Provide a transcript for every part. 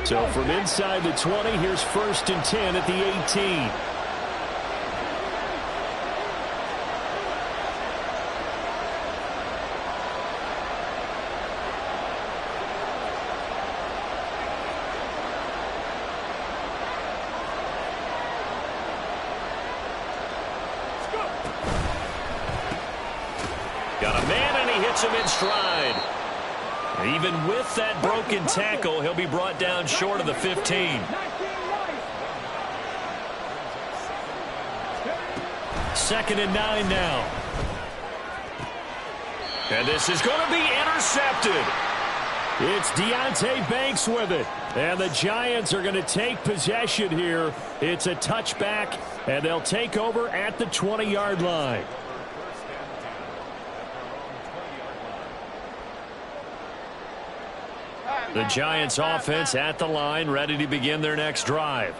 So from inside the 20, here's 1st and 10 at the 18. Got a man, and he hits him in stride. Even with that broken tackle, he'll be brought down short of the 15. Second and 9 now. And this is going to be intercepted. It's Deonte Banks with it. And the Giants are going to take possession here. It's a touchback, and they'll take over at the 20-yard line. The Giants offense at the line, ready to begin their next drive.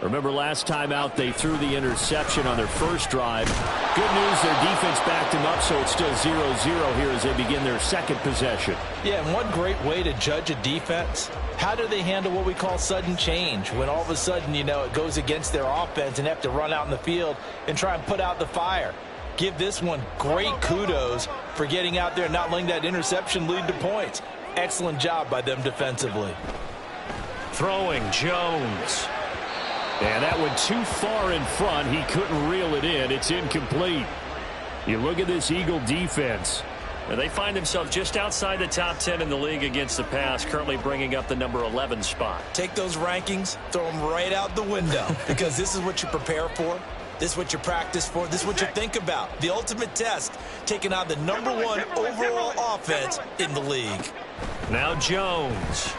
Remember last time out they threw the interception on their first drive. Good news, their defense backed them up, so it's still 0-0 here as they begin their second possession. Yeah, and one great way to judge a defense, how do they handle what we call sudden change? When all of a sudden, you know, it goes against their offense and they have to run out in the field and try and put out the fire. Give this one great kudos for getting out there and not letting that interception lead to points. Excellent job by them defensively. Throwing Jones. And that went too far in front. He couldn't reel it in. It's incomplete. You look at this Eagle defense. And they find themselves just outside the top 10 in the league against the pass, currently bringing up the number 11 spot. Take those rankings, throw them right out the window, because this is what you prepare for. This is what you practice for. This is what you think about. The ultimate test, taking on the #1 overall offense in the league. Now Jones.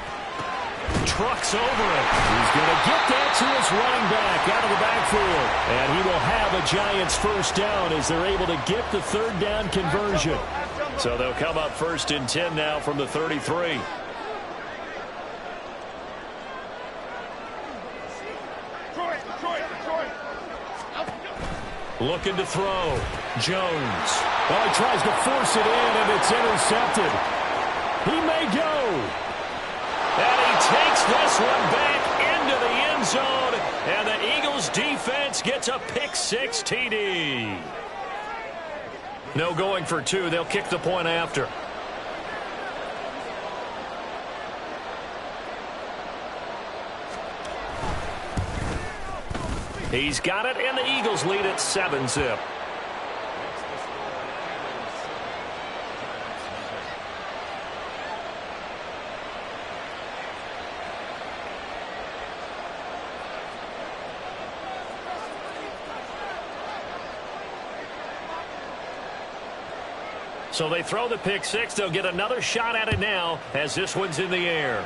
Trucks over it. He's going to get that to his running back out of the backfield. And he will have a Giants first down as they're able to get the third down conversion. So they'll come up 1st and 10 now from the 33. Looking to throw. Jones. Well, he tries to force it in, and it's intercepted. He may go. And he takes this one back into the end zone. And the Eagles defense gets a pick-6 TD. No going for 2. They'll kick the point after. He's got it, and the Eagles lead at 7-zip. So they throw the pick-6. They'll get another shot at it now as this one's in the air.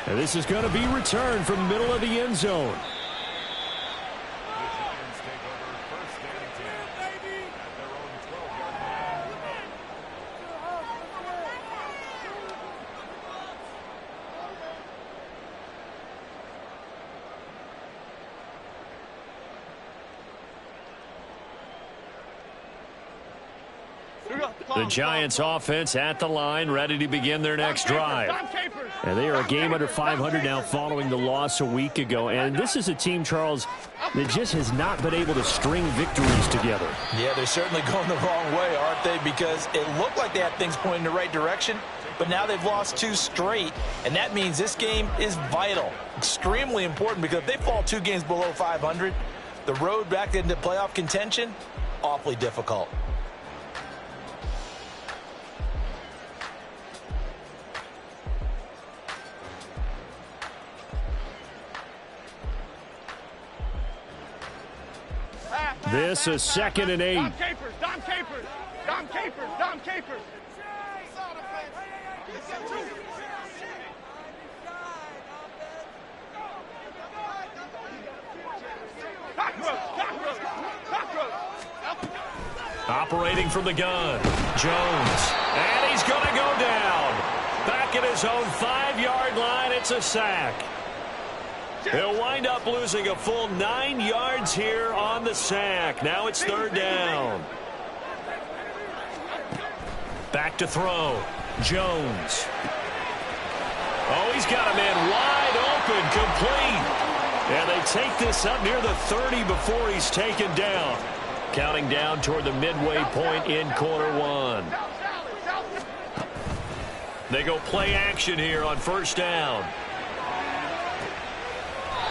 And this is going to be returned from the middle of the end zone. The Giants offense at the line, ready to begin their next drive. And they are a game under 500 now following the loss a week ago. And this is a team, Charles, that just has not been able to string victories together. Yeah, they're certainly going the wrong way, aren't they? Because it looked like they had things pointing in the right direction, but now they've lost 2 straight. And that means this game is vital, extremely important, because if they fall 2 games below 500, the road back into playoff contention, awfully difficult. This is 2nd and 8. Dom Capers, Dom Capers, Dom Capers, Dom Capers. Operating from the gun, Jones. And he's going to go down. Back at his own 5-yard line, it's a sack. He'll wind up losing a full 9 yards here on the sack. Now it's 3rd down. Back to throw. Jones. Oh, he's got a man wide open, complete. And they take this up near the 30 before he's taken down. Counting down toward the midway point in quarter one. They go play action here on first down.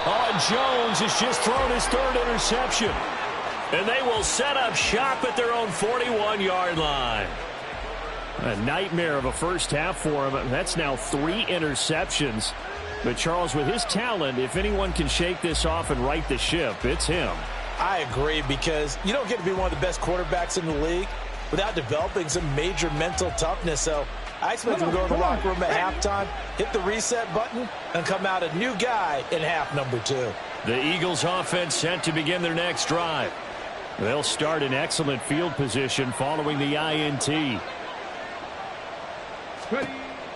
Oh, Jones has just thrown his third interception. And they will set up shop at their own 41-yard line. A nightmare of a first half for him. That's now 3 interceptions. But Charles, with his talent, if anyone can shake this off and right the ship, it's him. I agree, because you don't get to be one of the best quarterbacks in the league without developing some major mental toughness. So I expect him to go in the locker room at halftime, hit the reset button, and come out a new guy in half number 2. The Eagles offense set to begin their next drive. They'll start in excellent field position following the INT.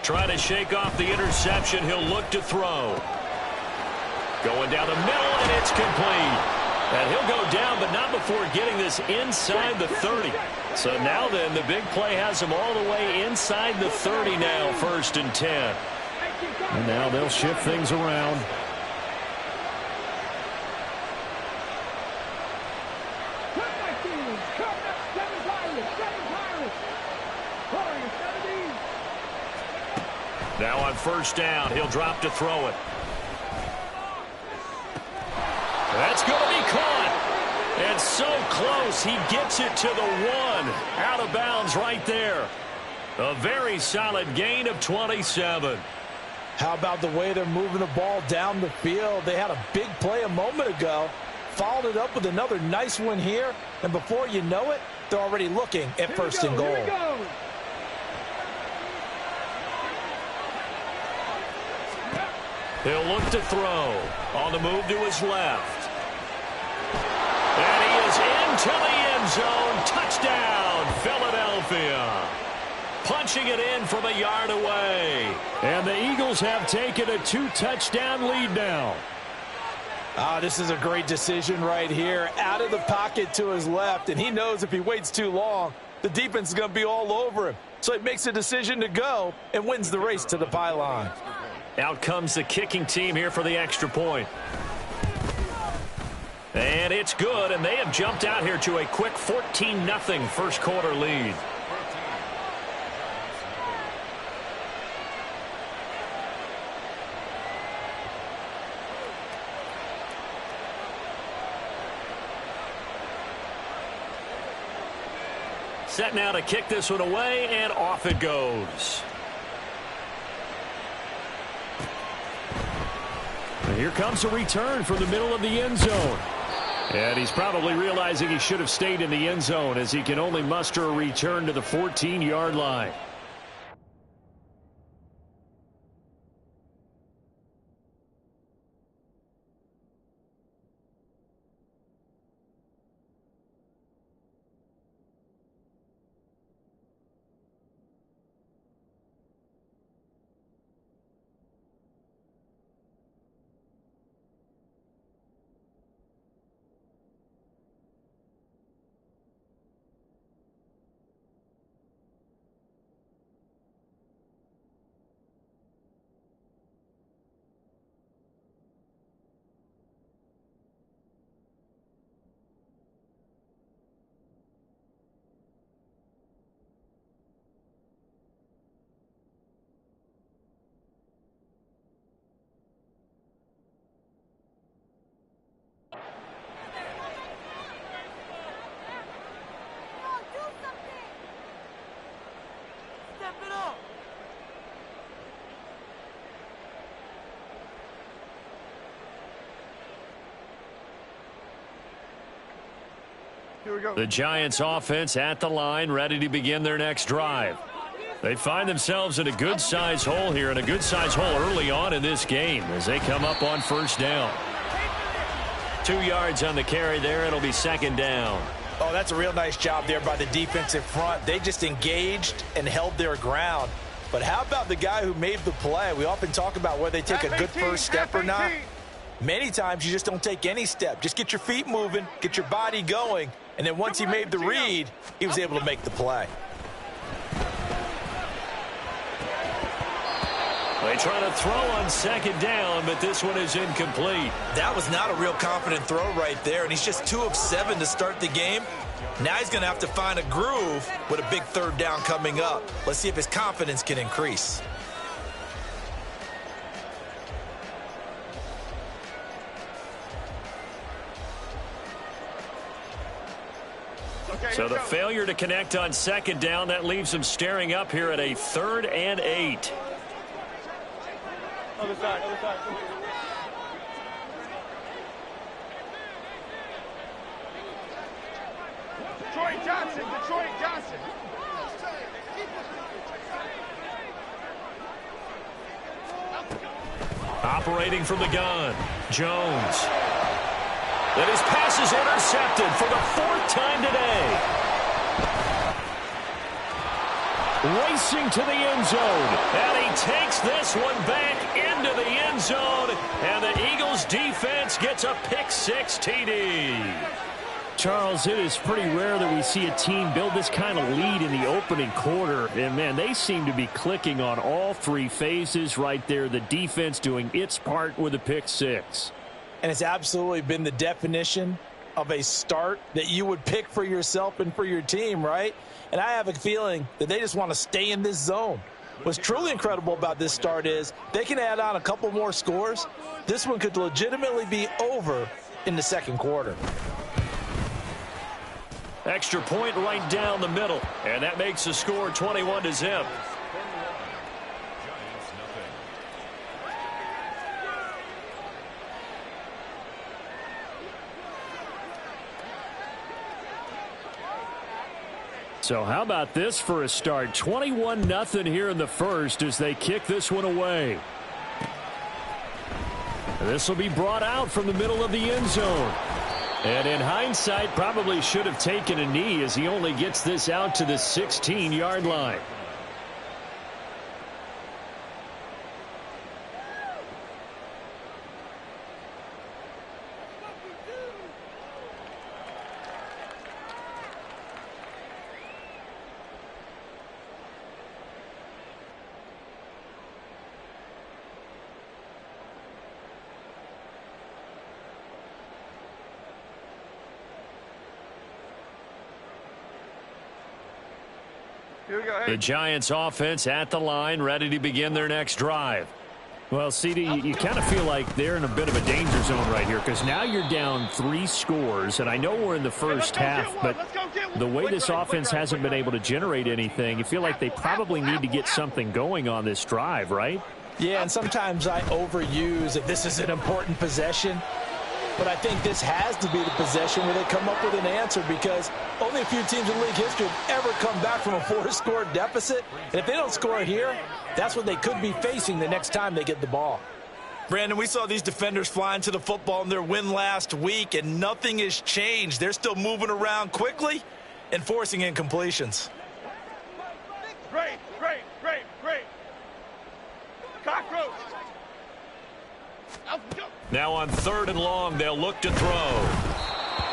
Trying to shake off the interception. He'll look to throw. Going down the middle, and it's complete. And he'll go down, but not before getting this inside the 30. So now then, the big play has him all the way inside the 30 now, 1st and 10. And now they'll shift things around. Now on first down, he'll drop to throw it. That's going to be caught. And so close, he gets it to the 1. Out of bounds right there. A very solid gain of 27. How about the way they're moving the ball down the field? They had a big play a moment ago. Followed it up with another nice one here. And before you know it, they're already looking at 1st and goal. He'll look to throw. On the move to his left. And he is into the end zone. Touchdown, Philadelphia. Punching it in from a yard away. And the Eagles have taken a 2-touchdown lead now. This is a great decision right here. Out of the pocket to his left, and he knows if he waits too long, the defense is going to be all over him. So he makes a decision to go and wins the race to the pylon. Out comes the kicking team here for the extra point. And it's good, and they have jumped out here to a quick 14-0 first quarter lead. Set now to kick this one away, and off it goes. And here comes a return from the middle of the end zone. And he's probably realizing he should have stayed in the end zone, as he can only muster a return to the 14-yard line. Here we go. The Giants offense at the line, ready to begin their next drive. They find themselves in a good-sized hole here, and a good-sized hole early on in this game as they come up on first down. 2 yards on the carry there. It'll be second down. Oh, that's a real nice job there by the defensive front. They just engaged and held their ground. But how about the guy who made the play? We often talk about whether they take a good first step or not. Many times you just don't take any step. Just get your feet moving, get your body going, and then once he made the read, he was able to make the play. They try to throw on second down, but this one is incomplete. That was not a real confident throw right there, and he's just 2 of 7 to start the game. Now he's going to have to find a groove with a big third down coming up. Let's see if his confidence can increase. So the failure to connect on second down, that leaves him staring up here at a 3rd and 8. Other side, other side. Detroit Johnson, Detroit Johnson. Operating from the gun, Jones. And his pass is intercepted for the 4th time today. Racing to the end zone. And he takes this one back into the end zone. And the Eagles defense gets a pick-6 TD. Charles, it is pretty rare that we see a team build this kind of lead in the opening quarter. And, man, they seem to be clicking on all 3 phases right there. The defense doing its part with a pick-6. And it's absolutely been the definition of a start that you would pick for yourself and for your team, right? And I have a feeling that they just want to stay in this zone. What's truly incredible about this start is they can add on a couple more scores. This one could legitimately be over in the second quarter. Extra point right down the middle. And that makes the score 21-0. So how about this for a start? 21-0 here in the first as they kick this one away. This will be brought out from the middle of the end zone. And in hindsight, probably should have taken a knee as he only gets this out to the 16-yard line. The Giants offense at the line, ready to begin their next drive. Well, CD, you kind of feel like they're in a bit of a danger zone right here because now you're down 3 scores, and I know we're in the first half, but the way this offense hasn't been able to generate anything, you feel like they probably need to get something going on this drive, right? Yeah, and sometimes I overuse that this is an important possession. But I think this has to be the possession where they come up with an answer because only a few teams in league history have ever come back from a 4-score deficit. And if they don't score here, that's what they could be facing the next time they get the ball. Brandon, we saw these defenders flying to the football in their win last week, and nothing has changed. They're still moving around quickly and forcing incompletions. Great. Cockroach. Now on 3rd and long, they'll look to throw.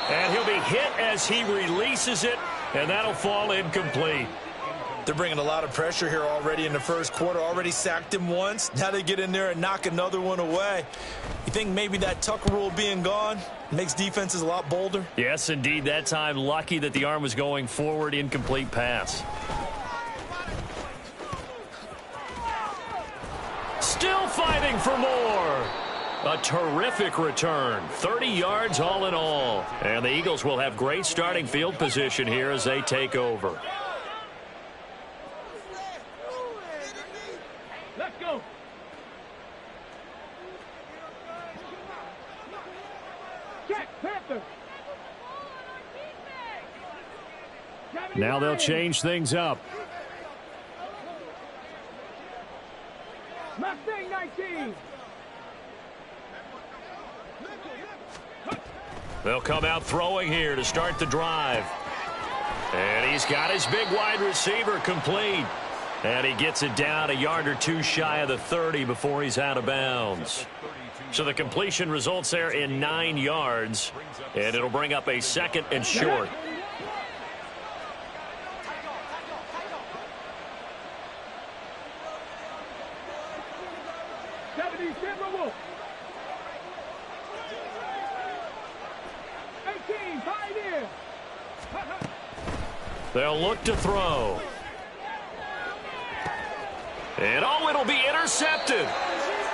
And he'll be hit as he releases it, and that'll fall incomplete. They're bringing a lot of pressure here already in the first quarter. Already sacked him once. Now they get in there and knock another one away. You think maybe that Tucker rule being gone makes defenses a lot bolder? Yes, indeed. That time, lucky that the arm was going forward. Incomplete pass. Still fighting for more. A terrific return. 30 yards all in all. And the Eagles will have great starting field position here as they take over. Let's go. Check, Panther. Now they'll change things up. Mustang 19. They'll come out throwing here to start the drive. And he's got his big wide receiver complete. And he gets it down a yard or two shy of the 30 before he's out of bounds. So the completion results there in 9 yards. And it'll bring up a 2nd and short. They'll look to throw. And oh, it'll be intercepted.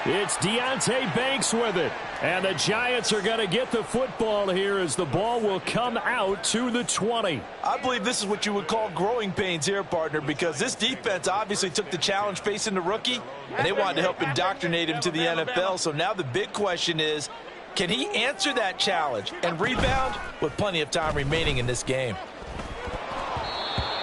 It's Deonte Banks with it. And the Giants are going to get the football here as the ball will come out to the 20. I believe this is what you would call growing pains here, partner, because this defense obviously took the challenge facing the rookie, and they wanted to help indoctrinate him to the NFL. So now the big question is, can he answer that challenge and rebound with plenty of time remaining in this game?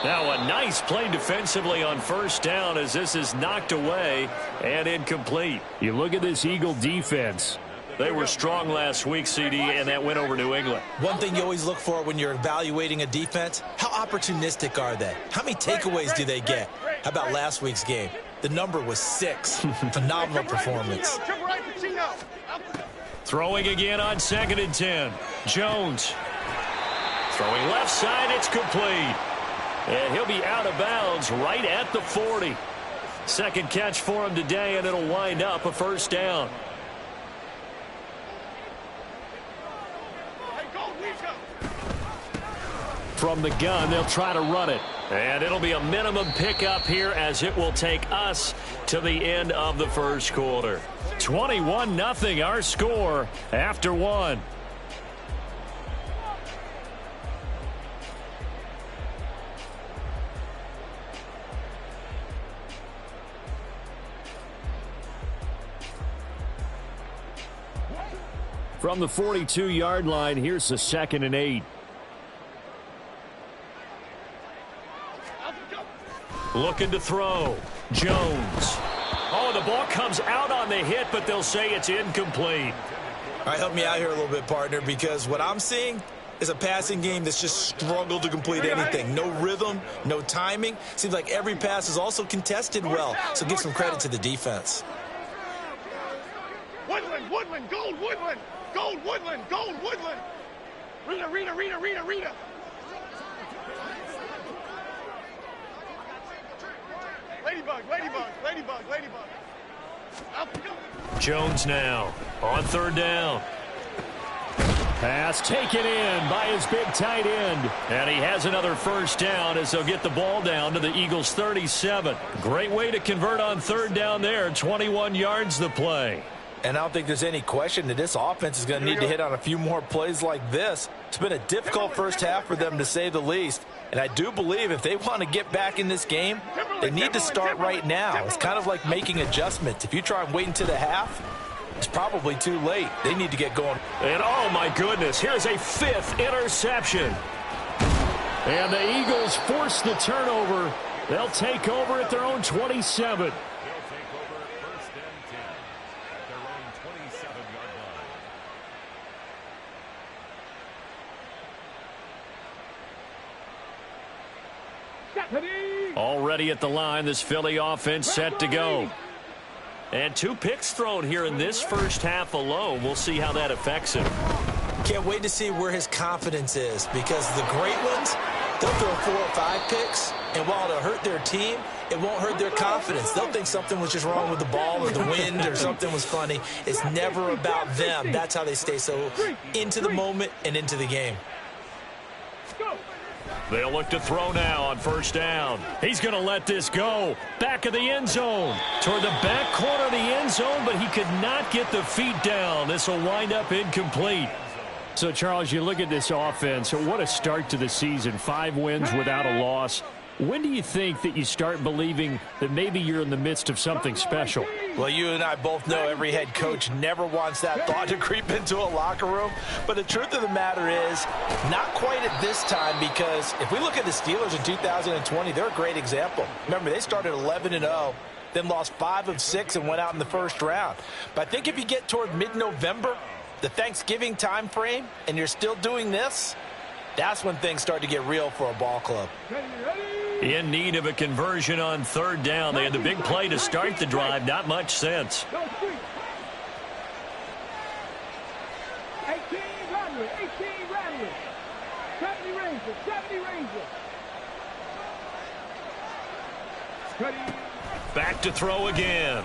Now a nice play defensively on first down as this is knocked away and incomplete. You look at this Eagle defense. They were strong last week, CD, and that went over New England. One thing you always look for when you're evaluating a defense, how opportunistic are they? How many takeaways do they get? How about last week's game? The number was 6. Phenomenal performance. Throwing again on 2nd and 10. Jones. Throwing left side, it's complete. And he'll be out of bounds right at the 40. Second catch for him today, and it'll wind up a first down. From the gun, they'll try to run it. And it'll be a minimum pickup here as it will take us to the end of the first quarter. 21-0 our score after 1. From the 42-yard line, here's the 2nd and 8. Looking to throw. Jones. Oh, the ball comes out on the hit, but they'll say it's incomplete. All right, help me out here a little bit, partner, because what I'm seeing is a passing game that's just struggled to complete anything. No rhythm, no timing. Seems like every pass is also contested well, so give some credit to the defense. Woodland, Woodland, Gold, Woodland. Gold, Woodland, Gold, Woodland. Rita, Rita, Rita, Rita, Rita. Ladybug, ladybug, ladybug, ladybug. Jones now on 3rd down. Pass taken in by his big tight end. And he has another first down as they'll get the ball down to the Eagles' 37. Great way to convert on 3rd down there. 21 yards the play. And I don't think there's any question that this offense is going to need to hit on a few more plays like this. It's been a difficult first half for them, to say the least. And I do believe if they want to get back in this game, they need to start right now. It's kind of like making adjustments. If you try and wait until the half, it's probably too late. They need to get going. And oh my goodness, here's a 5th interception. And the Eagles force the turnover. They'll take over at their own 27. Already at the line, this Philly offense set to go. And 2 picks thrown here in this first half alone. We'll see how that affects him. Can't wait to see where his confidence is, because the great ones, they'll throw 4 or 5 picks, and while it'll hurt their team, it won't hurt their confidence. They'll think something was just wrong with the ball or the wind or something was funny. It's never about them. That's how they stay so into the moment and into the game. They'll look to throw now on first down. He's going to let this go. Back of the end zone. Toward the back corner of the end zone, but he could not get the feet down. This will wind up incomplete. So, Charles, you look at this offense. What a start to the season. 5 wins without a loss. When do you think that you start believing that maybe you're in the midst of something special? Well, you and I both know every head coach never wants that thought to creep into a locker room. But the truth of the matter is, not quite at this time, because if we look at the Steelers in 2020, they're a great example. Remember, they started 11-0, then lost 5 of 6 and went out in the first round. But I think if you get toward mid-November, the Thanksgiving time frame, and you're still doing this, that's when things start to get real for a ball club. In need of a conversion on 3rd down. They had the big play to start the drive. Not much sense. 18 Radwood, 18 Radwood. 70 Rangers, 70 Rangers. Back to throw again.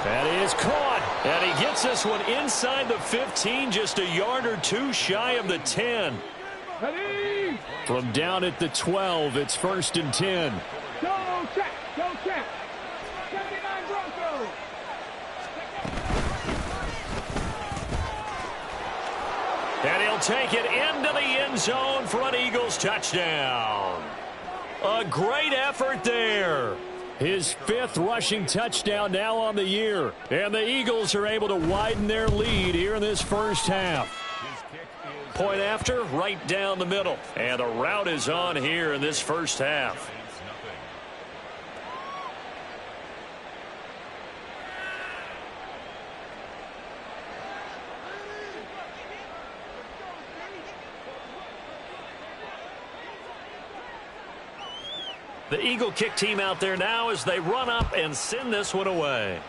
That is caught. And he gets this one inside the 15, just a yard or two shy of the 10. Ready? From down at the 12, it's 1st and 10. Go check. Go check. 79 Broncos. And he'll take it into the end zone for an Eagles touchdown. A great effort there. His 5th rushing touchdown now on the year. And the Eagles are able to widen their lead here in this first half. Point after, right down the middle. And the route is on here in this first half. The Eagle kick team out there now as they run up and send this one away.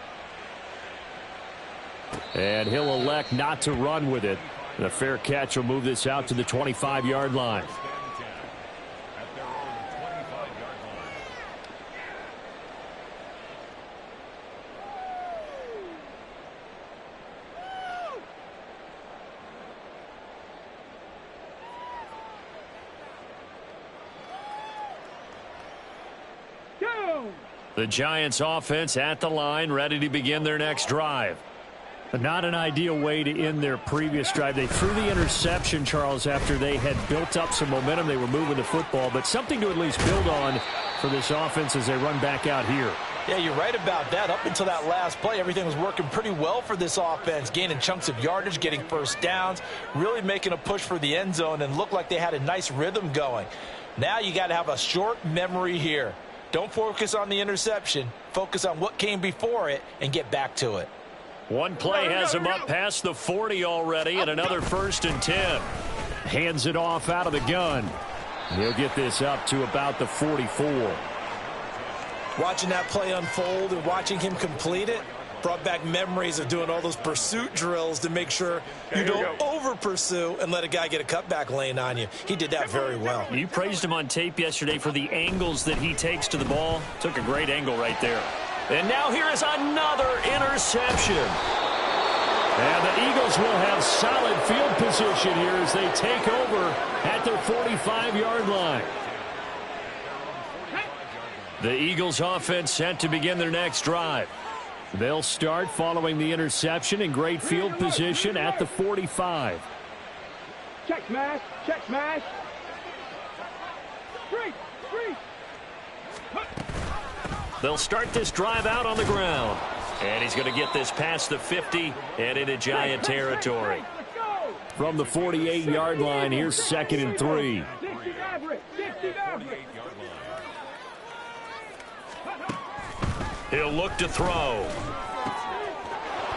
And he'll elect not to run with it. And a fair catch will move this out to the 25-yard line. The Giants offense at the line, ready to begin their next drive. Not an ideal way to end their previous drive. They threw the interception, Charles, after they had built up some momentum. They were moving the football, but something to at least build on for this offense as they run back out here. Yeah, you're right about that. Up until that last play, everything was working pretty well for this offense, gaining chunks of yardage, getting first downs, really making a push for the end zone, and looked like they had a nice rhythm going. Now you got to have a short memory here. Don't focus on the interception. Focus on what came before it and get back to it. One play has him up past the 40 already, and another 1st and 10. Hands it off out of the gun. He'll get this up to about the 44. Watching that play unfold and watching him complete it brought back memories of doing all those pursuit drills to make sure you don't over-pursue and let a guy get a cutback lane on you. He did that very well. You praised him on tape yesterday for the angles that he takes to the ball. Took a great angle right there. And now here is another interception. And the Eagles will have solid field position here as they take over at their 45-yard line. The Eagles offense set to begin their next drive. They'll start following the interception in great field position at the 45. Check smash. Check smash. Straight. They'll start this drive out on the ground. And he's going to get this past the 50 and into Giant territory. From the 48-yard line, here's 2nd and 3. He'll look to throw.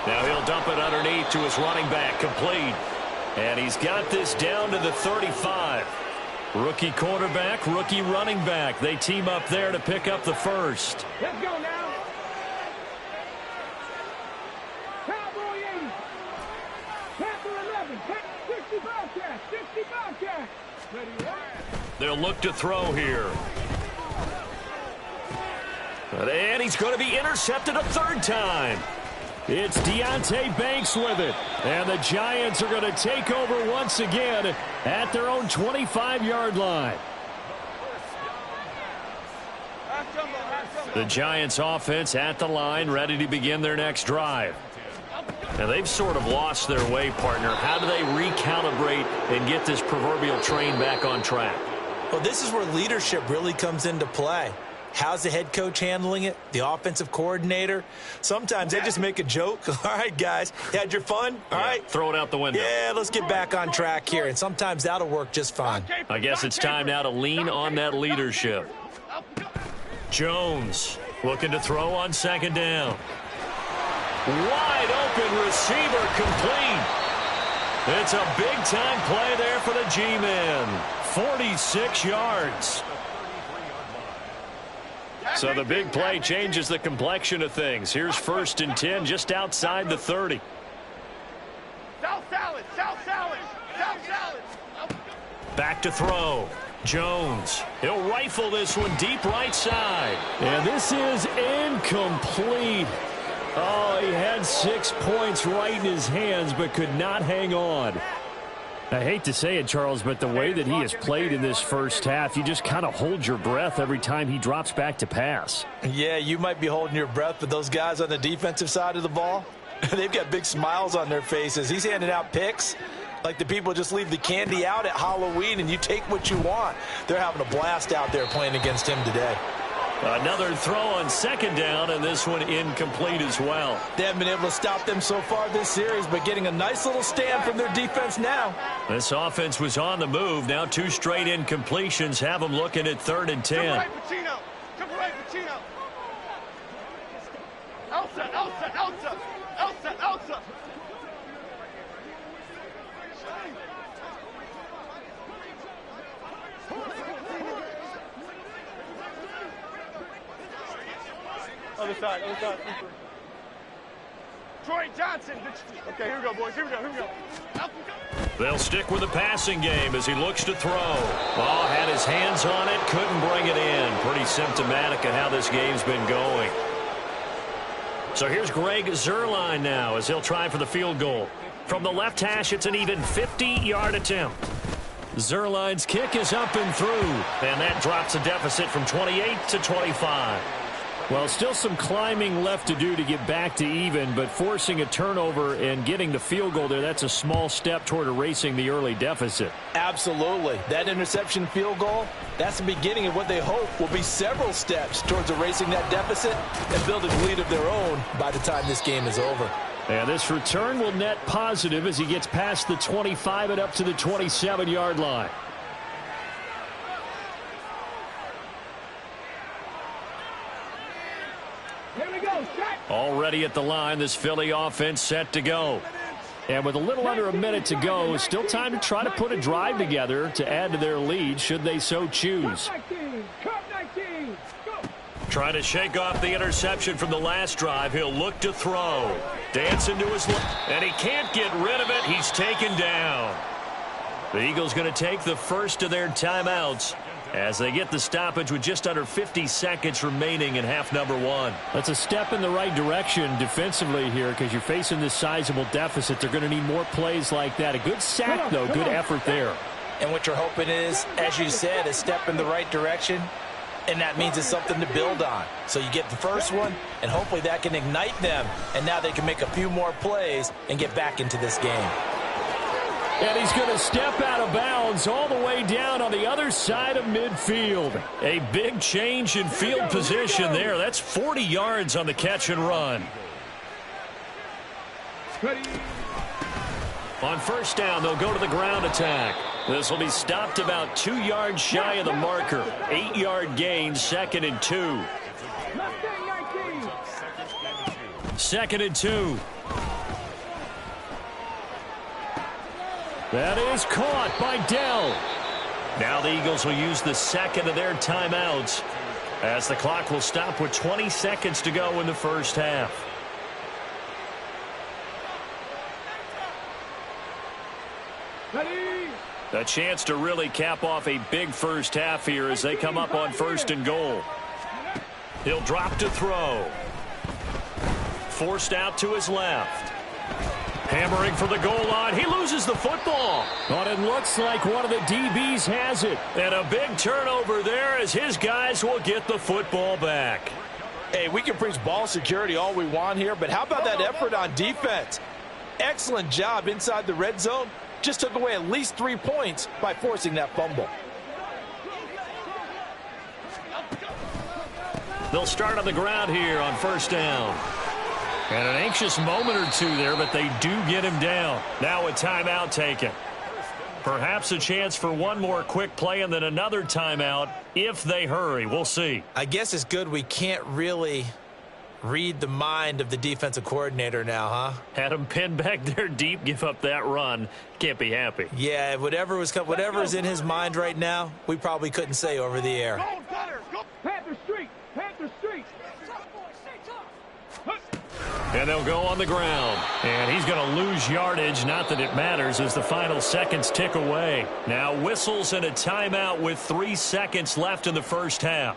Now he'll dump it underneath to his running back, complete. And he's got this down to the 35. Rookie quarterback, rookie running back. They team up there to pick up the first. Let's go now. Cowboy 80. Panther 11. 60 Bobcat. 60 Bobcat. Ready, they'll look to throw here. And he's going to be intercepted a 3rd time. It's Deonte Banks with it. And the Giants are going to take over once again at their own 25-yard line. The Giants offense at the line, ready to begin their next drive. Now they've sort of lost their way, partner. How do they recalibrate and get this proverbial train back on track? Well, this is where leadership really comes into play. How's the head coach handling it? The offensive coordinator? Sometimes they just make a joke. All right, guys, you had your fun? All right. Throw it out the window. Yeah, let's get back on track here. And sometimes that'll work just fine. I guess it's time now to lean on that leadership. Jones looking to throw on 2nd down. Wide open receiver, complete. It's a big-time play there for the G-men. 46 yards. So the big play changes the complexion of things. Here's 1st and 10 just outside the 30. South salad. South salad. South salad. Back to throw. Jones. He'll rifle this one deep right side. And this is incomplete. Oh, he had 6 points right in his hands, but could not hang on. I hate to say it, Charles, but the way that he has played in this first half, you just kind of hold your breath every time he drops back to pass. Yeah, you might be holding your breath, but those guys on the defensive side of the ball, they've got big smiles on their faces. He's handing out picks like the people just leave the candy out at Halloween and you take what you want. They're having a blast out there playing against him today. Another throw on second down, and this one incomplete as well. They haven't been able to stop them so far this series, but getting a nice little stand from their defense now. This offense was on the move. Now 2 straight incompletions have them looking at 3rd and 10. Come right, Pacino. Come right, Pacino. Elsa, Elsa, Elsa. Elsa, Elsa. Other side, other side. Troy Johnson. Okay, here we go, boys. Here we go, here we go. They'll stick with the passing game as he looks to throw. Oh, had his hands on it, couldn't bring it in. Pretty symptomatic of how this game's been going. So here's Greg Zuerlein now as he'll try for the field goal. From the left hash, it's an even 50-yard attempt. Zuerlein's kick is up and through, and that drops a deficit from 28 to 25. Well, still some climbing left to do to get back to even, but forcing a turnover and getting the field goal there, that's a small step toward erasing the early deficit. Absolutely. That interception field goal, that's the beginning of what they hope will be several steps towards erasing that deficit and building a lead of their own by the time this game is over. And this return will net positive as he gets past the 25 and up to the 27-yard line. Already at the line, this Philly offense set to go. And with a little under a minute to go, still time to try to put a drive together to add to their lead should they so choose. Trying to shake off the interception from the last drive. He'll look to throw. Dancing to his left, and he can't get rid of it. He's taken down. The Eagles going to take the first of their timeouts as they get the stoppage with just under 50 seconds remaining in half number 1. That's a step in the right direction defensively here because you're facing this sizable deficit. They're going to need more plays like that. A good sack, though. Good effort there. And what you're hoping is, as you said, a step in the right direction, and that means it's something to build on. So you get the first one, and hopefully that can ignite them, and now they can make a few more plays and get back into this game. And he's going to step out of bounds all the way down on the other side of midfield. A big change in field position there. That's 40 yards on the catch and run. On first down, they'll go to the ground attack. This will be stopped about 2 yards shy of the marker. 8-yard gain, 2nd and 2. 2nd and 2. That is caught by Dell. Now the Eagles will use the second of their timeouts as the clock will stop with 20 seconds to go in the first half. A chance to really cap off a big first half here as they come up on 1st and goal. He'll drop to throw. Forced out to his left. Hammering for the goal line. He loses the football. But it looks like one of the DBs has it. And a big turnover there as his guys will get the football back. Hey, we can preach ball security all we want here, but how about that effort on defense? Excellent job inside the red zone. Just took away at least 3 points by forcing that fumble. They'll start on the ground here on 1st down. And an anxious moment or two there, but they do get him down. Now a timeout taken. Perhaps a chance for one more quick play and then another timeout if they hurry. We'll see. I guess it's good we can't really read the mind of the defensive coordinator now, huh? Had him pinned back there deep, give up that run. Can't be happy. Yeah, whatever is in his mind right now, we probably couldn't say over the air. Panther Street! Panther Street! And they'll go on the ground. And he's going to lose yardage. Not that it matters as the final seconds tick away. Now whistles and a timeout with 3 seconds left in the first half.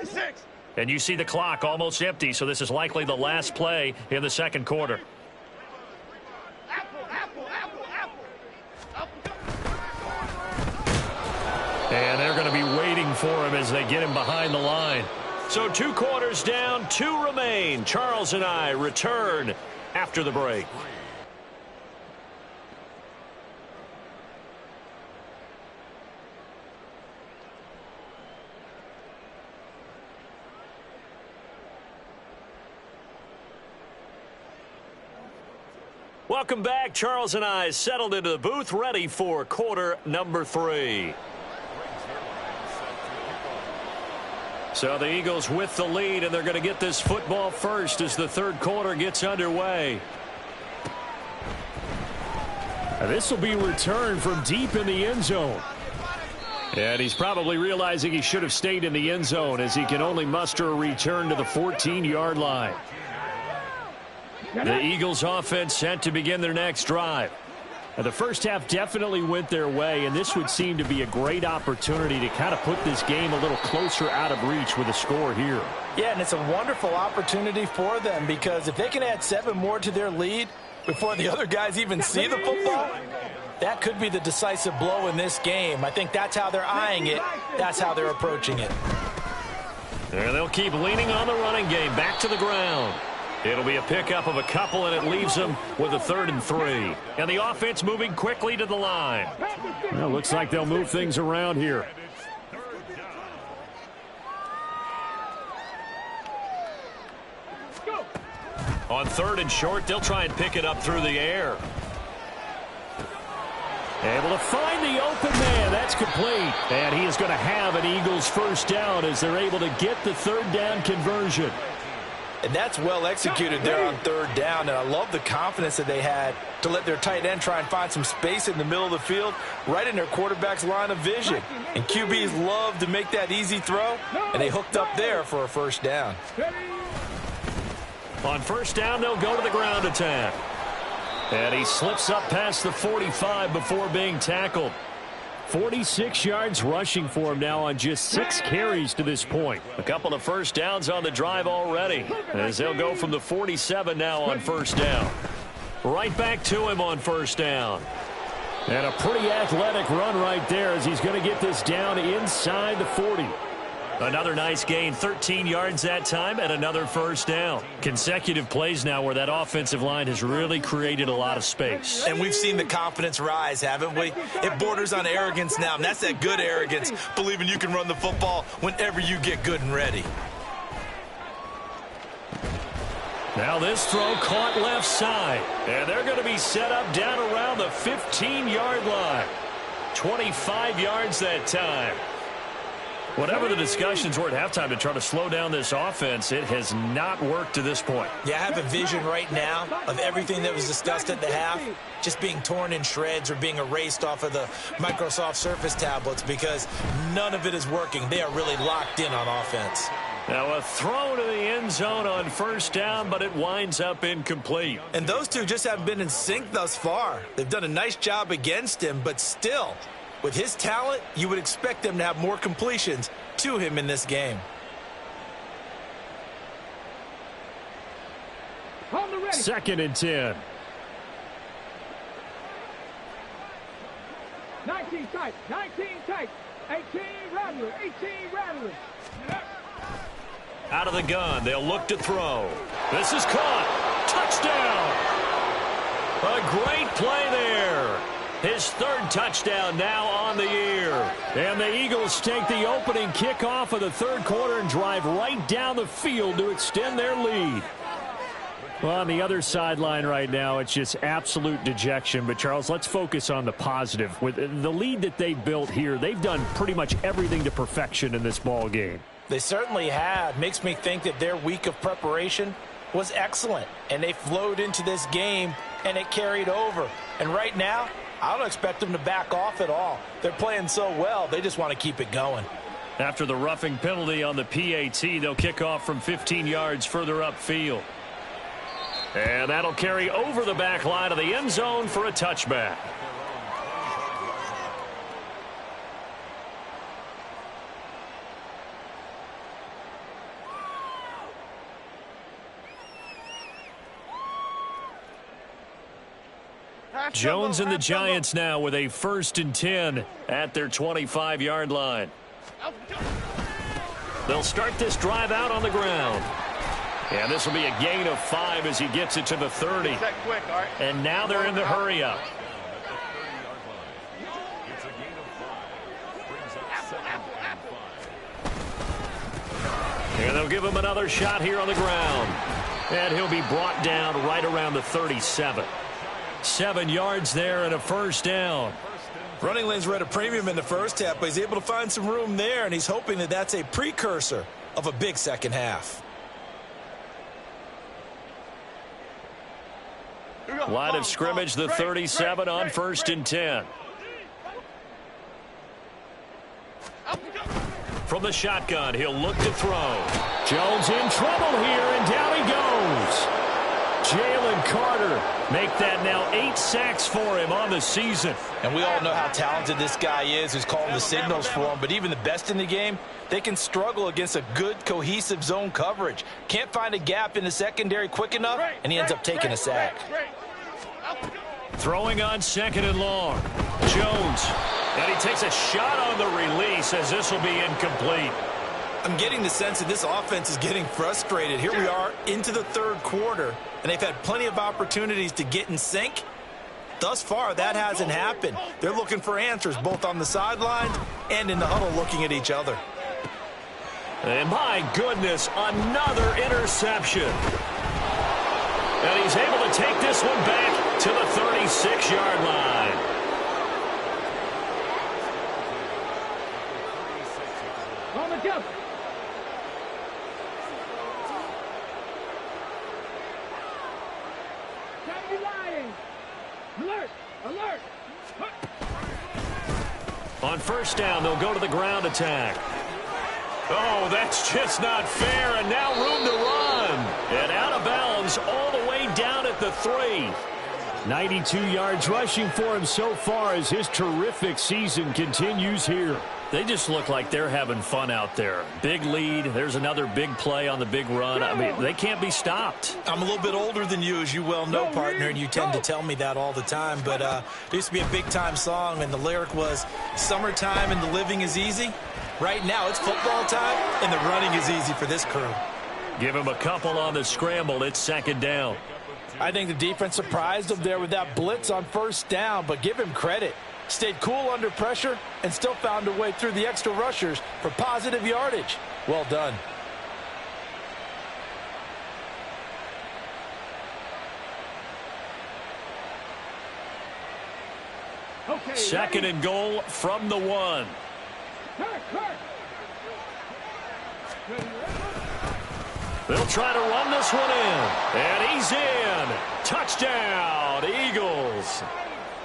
6. And you see the clock almost empty, so this is likely the last play in the second quarter. And they're going to be waiting for him as they get him behind the line. So 2 quarters down, 2 remain. Charles and I return after the break. Welcome back. Charles and I settled into the booth, ready for quarter number 3. So the Eagles with the lead, and they're going to get this football first as the third quarter gets underway. This will be returned from deep in the end zone. And he's probably realizing he should have stayed in the end zone as he can only muster a return to the 14-yard line. The Eagles offense set to begin their next drive. Now, the first half definitely went their way, and this would seem to be a great opportunity to kind of put this game a little closer out of reach with a score here. Yeah, and it's a wonderful opportunity for them because if they can add 7 more to their lead before the other guys even see the football, that could be the decisive blow in this game. I think that's how they're eyeing it. That's how they're approaching it. And they'll keep leaning on the running game back to the ground. It'll be a pickup of a couple, and it leaves them with a 3rd and 3. And the offense moving quickly to the line. Well, looks like they'll move things around here. On 3rd and short, they'll try and pick it up through the air. Able to find the open man. That's complete. And he is going to have an Eagles first down as they're able to get the 3rd down conversion. And that's well executed there on 3rd down. And I love the confidence that they had to let their tight end try and find some space in the middle of the field, right in their quarterback's line of vision. And QBs love to make that easy throw, and they hooked up there for a first down. On first down, they'll go to the ground attack. And he slips up past the 45 before being tackled. 46 yards rushing for him now on just 6 carries to this point. A couple of first downs on the drive already, as they'll go from the 47 now on first down. Right back to him on first down. And a pretty athletic run right there as he's going to get this down inside the 40. Another nice gain, 13 yards that time, and another first down. Consecutive plays now where that offensive line has really created a lot of space. And we've seen the confidence rise, haven't we? It borders on arrogance now, and that's that good arrogance, believing you can run the football whenever you get good and ready. Now this throw caught left side, and they're going to be set up down around the 15-yard line. 25 yards that time. Whatever the discussions were at halftime to try to slow down this offense, it has not worked to this point. Yeah, I have a vision right now of everything that was discussed at the half just being torn in shreds or being erased off of the Microsoft Surface tablets because none of it is working. They are really locked in on offense. Now a throw to the end zone on first down, but it winds up incomplete. And those two just haven't been in sync thus far. They've done a nice job against him, but still, with his talent, you would expect them to have more completions to him in this game. 2nd and 10. 19 tight, 19 tight, 18 rattler, 18 rattler. Out of the gun, they'll look to throw. This is caught. Touchdown! A great play there. His 3rd touchdown now on the year. And the Eagles take the opening kickoff of the 3rd quarter and drive right down the field to extend their lead. Well, on the other sideline right now, it's just absolute dejection. But, Charles, let's focus on the positive. With the lead that they built here, they've done pretty much everything to perfection in this ball game. They certainly have. Makes me think that their week of preparation was excellent. And they flowed into this game, and it carried over. And right now, I don't expect them to back off at all. They're playing so well, they just want to keep it going. After the roughing penalty on the PAT, they'll kick off from 15 yards further upfield. And that'll carry over the back line of the end zone for a touchback. Jones and the Giants now with a 1st and 10 at their 25-yard line. They'll start this drive out on the ground. And this will be a gain of 5 as he gets it to the 30. And now they're in the hurry-up. And they'll give him another shot here on the ground. And he'll be brought down right around the 37. 7 yards there and a 1st down. Running lanes were at a premium in the first half, but he's able to find some room there, and he's hoping that that's a precursor of a big second half. Line of scrimmage, the 37 on 1st and 10. From the shotgun, he'll look to throw. Jones in trouble here, and down he goes. Jalen Carter make that now 8 sacks for him on the season. And we all know how talented this guy is who's calling the signals for him, but even the best in the game, they can struggle against a good cohesive zone coverage. Can't find a gap in the secondary quick enough, and he ends up taking a sack. Throwing on 2nd and long. Jones. And he takes a shot on the release as this will be incomplete. I'm getting the sense that this offense is getting frustrated. Here we are into the 3rd quarter, and they've had plenty of opportunities to get in sync. Thus far, that hasn't happened. They're looking for answers both on the sidelines and in the huddle looking at each other. And my goodness, another interception. And he's able to take this one back to the 36-yard line. On the jump. Alert! Alert! On 1st down, they'll go to the ground attack. Oh, that's just not fair, and now room to run. And out of bounds all the way down at the 3. 92 yards rushing for him so far as his terrific season continues here. They just look like they're having fun out there. Big lead. There's another big play on the big run. I mean, they can't be stopped. I'm a little bit older than you, as you well know, partner, and you tend to tell me that all the time. But there used to be a big-time song, and the lyric was, "Summertime and the living is easy." Right now, it's football time, and the running is easy for this crew. Give him a couple on the scramble. It's 2nd down. I think the defense surprised him there with that blitz on 1st down, but give him credit. Stayed cool under pressure and still found a way through the extra rushers for positive yardage. Well done. Okay, 2nd and goal from the 1. They'll try to run this one in. And he's in. Touchdown, Eagles.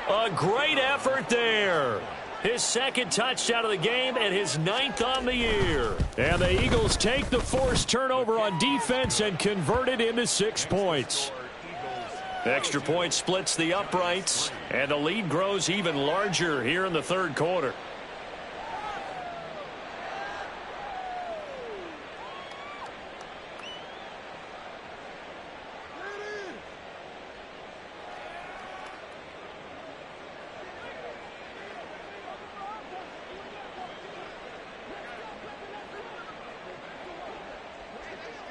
A great effort there. His 2nd touchdown of the game and his 9th on the year. And the Eagles take the forced turnover on defense and convert it into 6 points. Extra point splits the uprights, and the lead grows even larger here in the 3rd quarter.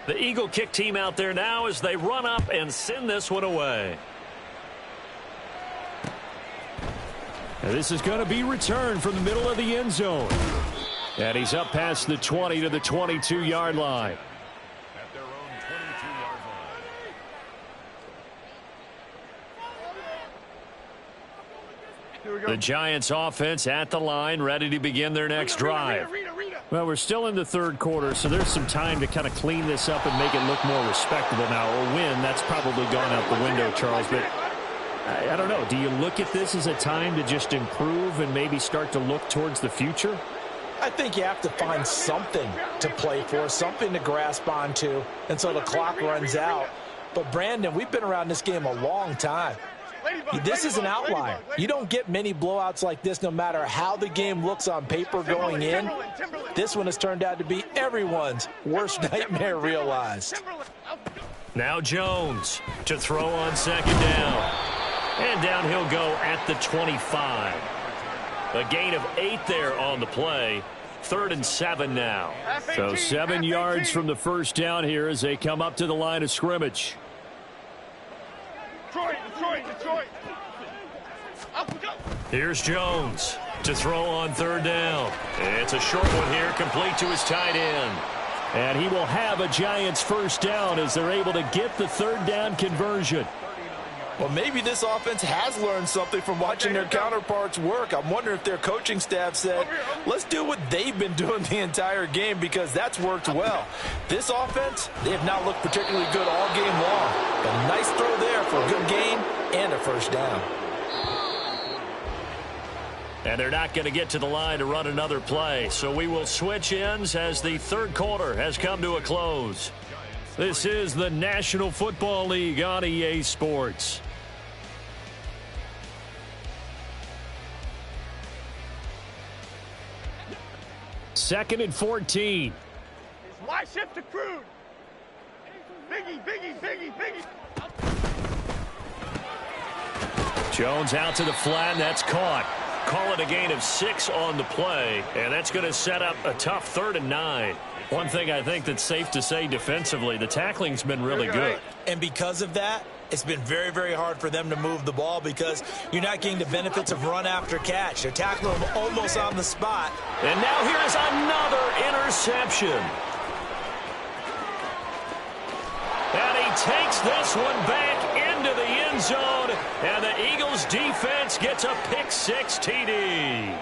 The Eagle kick team out there now as they run up and send this one away. And this is going to be returned from the middle of the end zone. And he's up past the 20 to the 22-yard line. At their own 22-yard line. The Giants offense at the line, ready to begin their next drive. Well, we're still in the 3rd quarter, so there's some time to kind of clean this up and make it look more respectable now. Or win, that's probably gone out the window, Charles. But I don't know. Do you look at this as a time to just improve and maybe start to look towards the future? I think you have to find something to play for, something to grasp onto until the clock runs out. But, Brandon, we've been around this game a long time. This is an outlier. You don't get many blowouts like this no matter how the game looks on paper going in. This one has turned out to be everyone's worst nightmare realized. Now Jones to throw on 2nd down. And down he'll go at the 25. A gain of 8 there on the play. 3rd and 7 now. So 7 yards from the first down here as they come up to the line of scrimmage. Detroit. Up we go. Here's Jones to throw on 3rd down. It's a short one here, complete to his tight end. And he will have a Giants first down as they're able to get the 3rd down conversion. Well, maybe this offense has learned something from watching their counterparts work. I'm wondering if their coaching staff said, let's do what they've been doing the entire game, because that's worked well. This offense, they have not looked particularly good all game long. But a nice throw there for a good gain and a first down. And they're not going to get to the line to run another play. So we will switch ends as the 3rd quarter has come to a close. This is the National Football League on EA Sports. Second and 14. Wide shift to Crude. Biggie. Jones out to the flat, and that's caught. Call it a gain of 6 on the play, and that's going to set up a tough 3rd and 9. One thing I think that's safe to say defensively, the tackling's been really good. And because of that, it's been very, very hard for them to move the ball because you're not getting the benefits of run after catch. They're tackling them almost on the spot. And now here's another interception. And he takes this one back into the end zone, and the Eagles defense gets a pick-6 TD.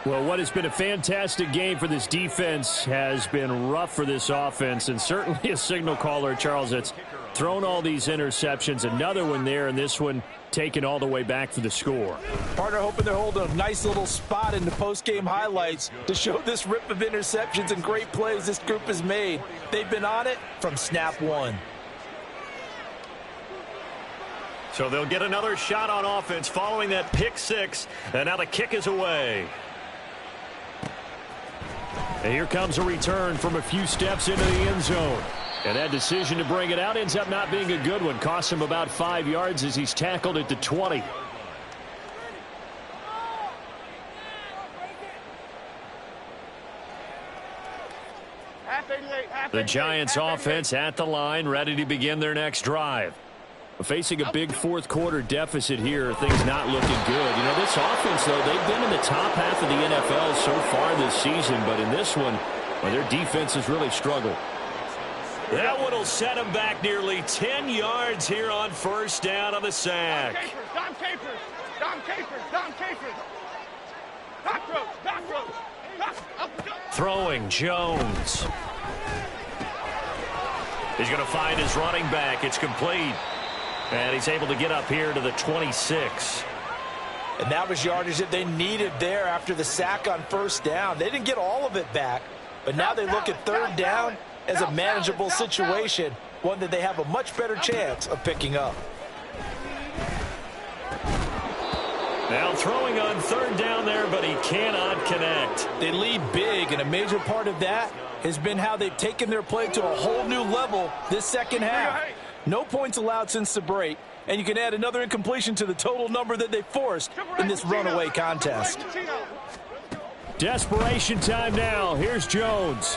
Well, what has been a fantastic game for this defense has been rough for this offense, and certainly a signal caller, Charles, that's thrown all these interceptions. Another one there, and this one taken all the way back for the score. Partner hoping they're holding a nice little spot in the post-game highlights to show this rip of interceptions and great plays this group has made. They've been on it from snap one. So they'll get another shot on offense following that pick-6, and now the kick is away. And here comes a return from a few steps into the end zone. And that decision to bring it out ends up not being a good one. Costs him about 5 yards as he's tackled at the 20. The Giants offense at the line, ready to begin their next drive. Facing a big 4th quarter deficit here, things not looking good. You know, this offense, though, they've been in the top half of the NFL so far this season, but in this one, well, their defense has really struggled. That one will set them back nearly 10 yards here on first down on the sack. Dom Capers. Back row. Throwing Jones. He's going to find his running back. It's complete. And he's able to get up here to the 26. And that was yardage that they needed there after the sack on first down. They didn't get all of it back, but now they look at 3rd down as a manageable situation, one that they have a much better chance of picking up. Now throwing on 3rd down there, but he cannot connect. They lead big, and a major part of that has been how they've taken their play to a whole new level this second half. No points allowed since the break, and you can add another incompletion to the total number that they forced in this runaway contest. Desperation time now. Here's Jones.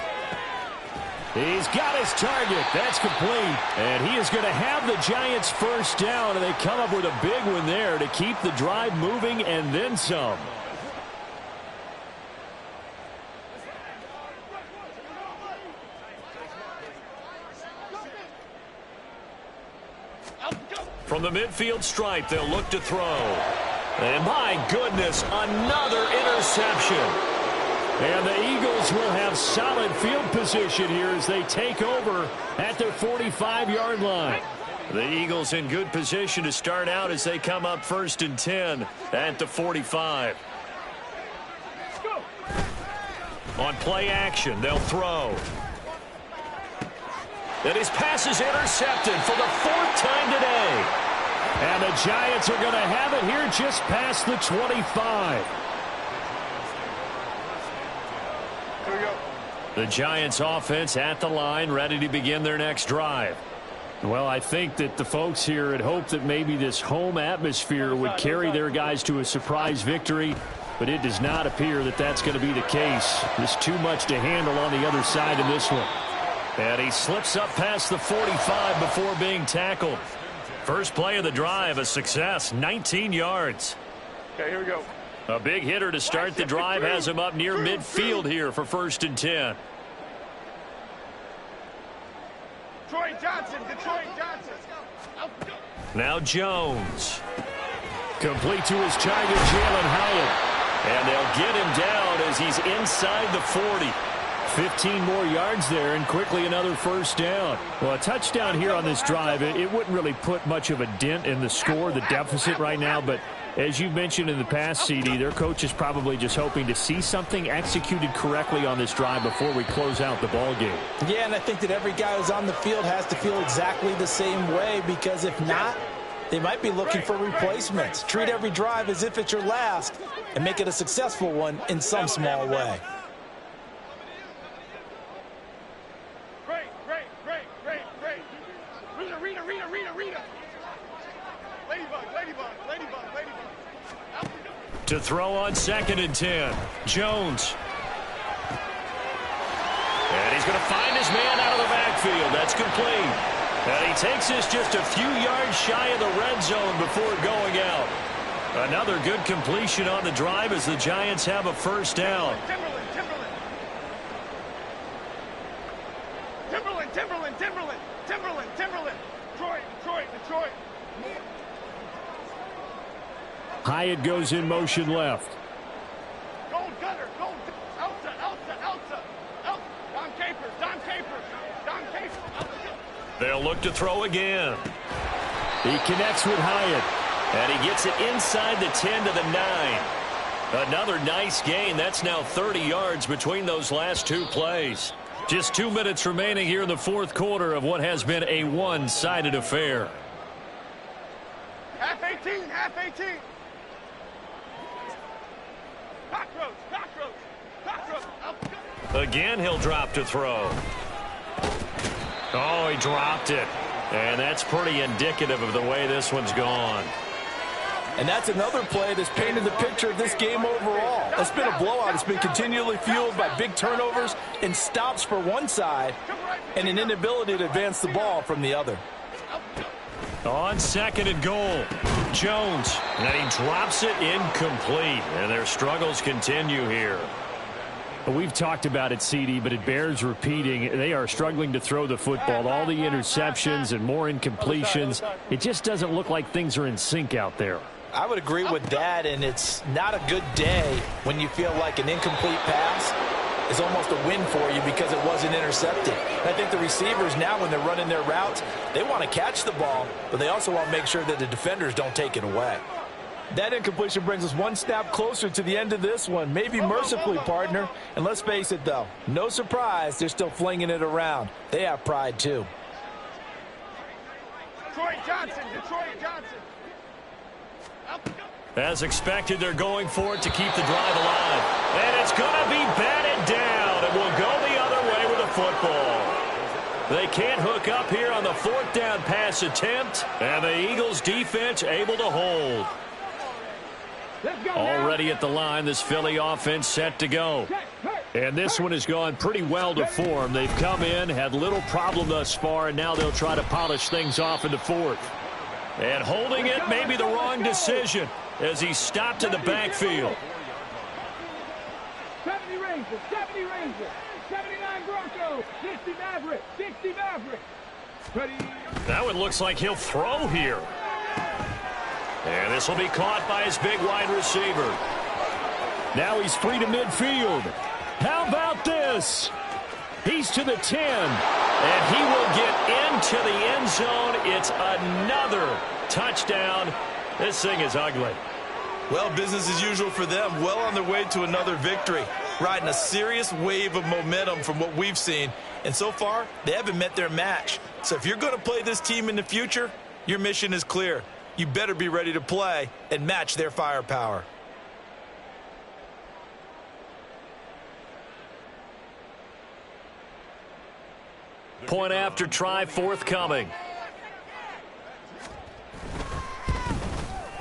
He's got his target. That's complete. And he is going to have the Giants first down, and they come up with a big one there to keep the drive moving and then some. From the midfield stripe, they'll look to throw. And my goodness, another interception. And the Eagles will have solid field position here as they take over at their 45-yard line. The Eagles in good position to start out as they come up 1st and 10 at the 45. On play action, they'll throw. And his pass is intercepted for the 4th time today. And the Giants are going to have it here just past the 25. The Giants offense at the line, ready to begin their next drive. Well, I think that the folks here had hoped that maybe this home atmosphere would carry their guys to a surprise victory, but it does not appear that that's going to be the case. There's too much to handle on the other side in this one. And he slips up past the 45 before being tackled. First play of the drive, a success, 19 yards. Okay, here we go. A big hitter to start the drive has him up near midfield here for 1st and 10. Detroit Johnson. Now Jones. Complete to his target, Jalen Hyatt. And they'll get him down as he's inside the 40. 15 more yards there, and quickly another first down. Well, a touchdown here on this drive, it wouldn't really put much of a dent in the score, the deficit right now, but as you mentioned in the past, CD, their coach is probably just hoping to see something executed correctly on this drive before we close out the ball game. Yeah, and I think that every guy who's on the field has to feel exactly the same way, because if not, they might be looking for replacements. Treat every drive as if it's your last and make it a successful one in some small way. Rita. Ladybug. To throw on 2nd and 10. Jones. And he's going to find his man out of the backfield. That's complete. And he takes this just a few yards shy of the red zone before going out. Another good completion on the drive as the Giants have a first down. Timberland. Detroit. Hyatt goes in motion left. Gold Gunner. Elsa. Don Capers. They'll look to throw again. He connects with Hyatt. And he gets it inside the 10 to the 9. Another nice gain. That's now 30 yards between those last two plays. Just 2 minutes remaining here in the 4th quarter of what has been a one-sided affair. Half 18. Cockroach. Again, he'll drop to throw. Oh, he dropped it. And that's pretty indicative of the way this one's gone. And that's another play that's painted the picture of this game overall. It's been a blowout. It's been continually fueled by big turnovers and stops for one side and an inability to advance the ball from the other. On 2nd and goal, Jones. And he drops it incomplete. And their struggles continue here. We've talked about it, CD, but it bears repeating. They are struggling to throw the football. All the interceptions and more incompletions. It just doesn't look like things are in sync out there. I would agree with that, and it's not a good day when you feel like an incomplete pass is almost a win for you because it wasn't intercepted. And I think the receivers now, when they're running their routes, they want to catch the ball, but they also want to make sure that the defenders don't take it away. That incompletion brings us one step closer to the end of this one. Maybe mercifully, partner. And let's face it, though, no surprise, they're still flinging it around. They have pride, too. Detroit Johnson. As expected, they're going for it to keep the drive alive. And it's going to be batted down. It will go the other way with the football. They can't hook up here on the 4th down pass attempt. And the Eagles defense able to hold. Already at the line, this Philly offense set to go. And this one has gone pretty well to form. They've come in, had little problem thus far, and now they'll try to polish things off in the 4th. And holding it may be the wrong decision as he stopped in the backfield. 70 Rangers, 79 Broncos, 60 Maverick. That one looks like he'll throw here. And this will be caught by his big wide receiver. Now he's free to midfield. How about this? He's to the 10. And he will get into the end zone. It's another touchdown. This thing is ugly. Well, business as usual for them. Well on their way to another victory. Riding a serious wave of momentum from what we've seen. And so far, they haven't met their match. So if you're going to play this team in the future, your mission is clear. You better be ready to play and match their firepower. Point after try forthcoming.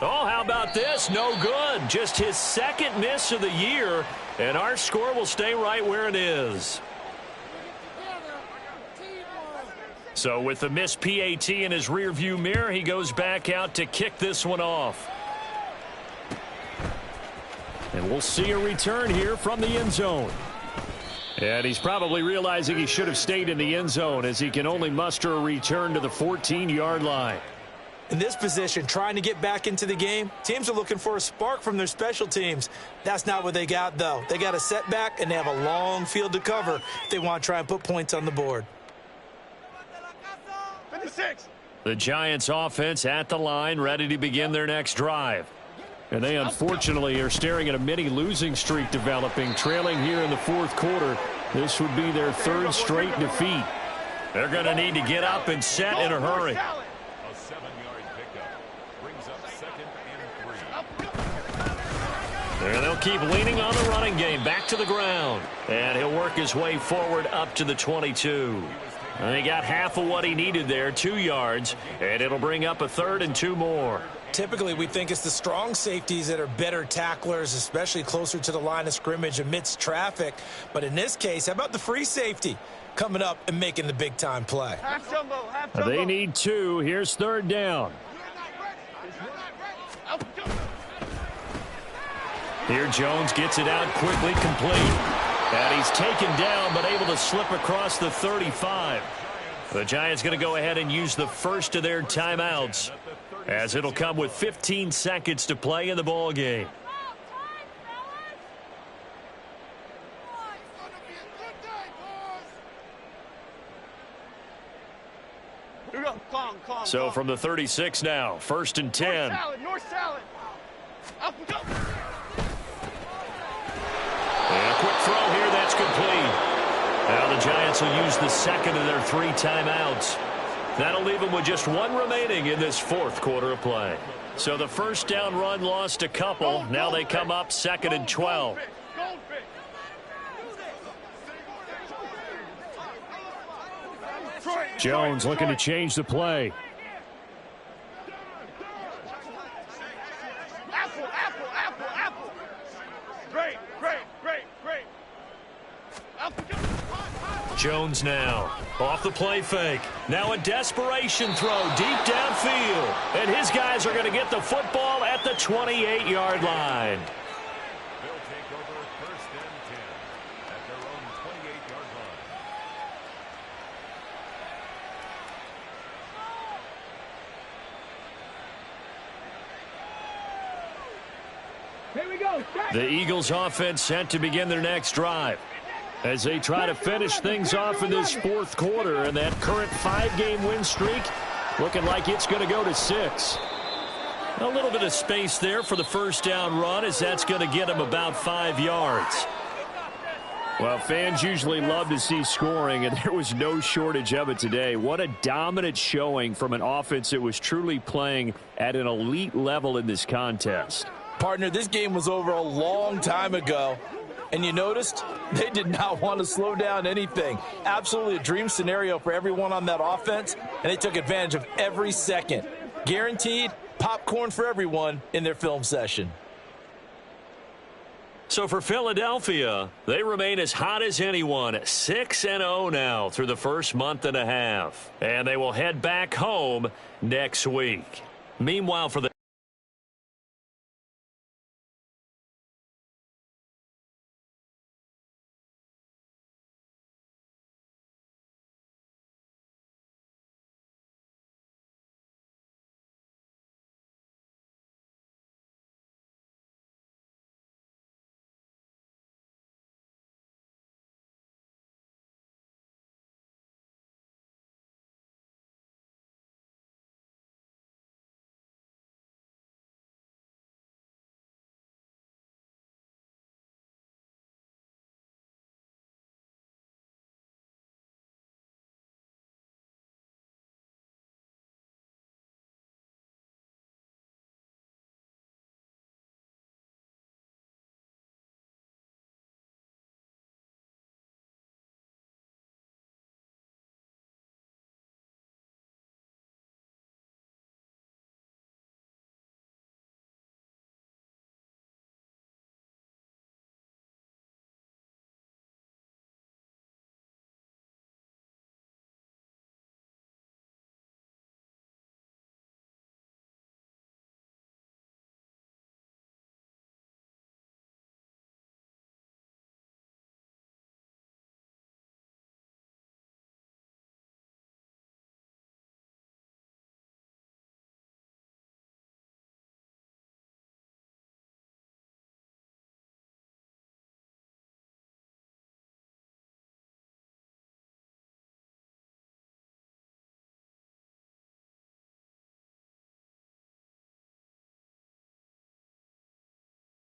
Oh, how about this? No good. Just his second miss of the year, and our score will stay right where it is. So with the missed PAT in his rearview mirror, he goes back out to kick this one off. And we'll see a return here from the end zone. And he's probably realizing he should have stayed in the end zone as he can only muster a return to the 14-yard line. In this position, trying to get back into the game, teams are looking for a spark from their special teams. That's not what they got, though. They got a setback, and they have a long field to cover if they want to try and put points on the board. 56. The Giants offense at the line, ready to begin their next drive. And they unfortunately are staring at a mini losing streak developing, trailing here in the fourth quarter. This would be their third straight defeat. They're going to need to get up and set in a hurry. A 7-yard pickup brings up 2nd and 3. And they'll keep leaning on the running game. Back to the ground. And he'll work his way forward up to the 22. And he got half of what he needed there, 2 yards. And it'll bring up a 3rd and 2 more. Typically, we think it's the strong safeties that are better tacklers, especially closer to the line of scrimmage amidst traffic. But in this case, how about the free safety coming up and making the big-time play? Half jumbo, half jumbo. They need 2. Here's 3rd down. Here Jones gets it out quickly, complete. And he's taken down, but able to slip across the 35. The Giants going to go ahead and use the first of their timeouts, as it'll come with 15 seconds to play in the ball game. Here we go. Calm. So from the 36 now, 1st and 10. North salad. Up we go. And a quick throw here, that's complete. Now the Giants will use the second of their 3 timeouts. That'll leave them with just 1 remaining in this fourth quarter of play. So the first down run lost a couple. Now they come up 2nd and 12. Jones looking to change the play. Apple. Great. Jones now off the play fake. Now a desperation throw deep downfield. And his guys are going to get the football at the 28-yard line. They'll take over 1st and 10 at their own 28-yard line. Here we go. The Eagles offense set to begin their next drive, as they try to finish things off in this fourth quarter, and that current 5-game win streak looking like it's going to go to 6. A little bit of space there for the first down run, as that's going to get him about 5 yards. Well, fans usually love to see scoring, and there was no shortage of it today. What a dominant showing from an offense that was truly playing at an elite level in this contest. Partner, this game was over a long time ago. And you noticed they did not want to slow down anything. Absolutely a dream scenario for everyone on that offense, and they took advantage of every second. Guaranteed popcorn for everyone in their film session. So for Philadelphia, they remain as hot as anyone, 6-0 now through the first month and a half. And they will head back home next week. Meanwhile, for the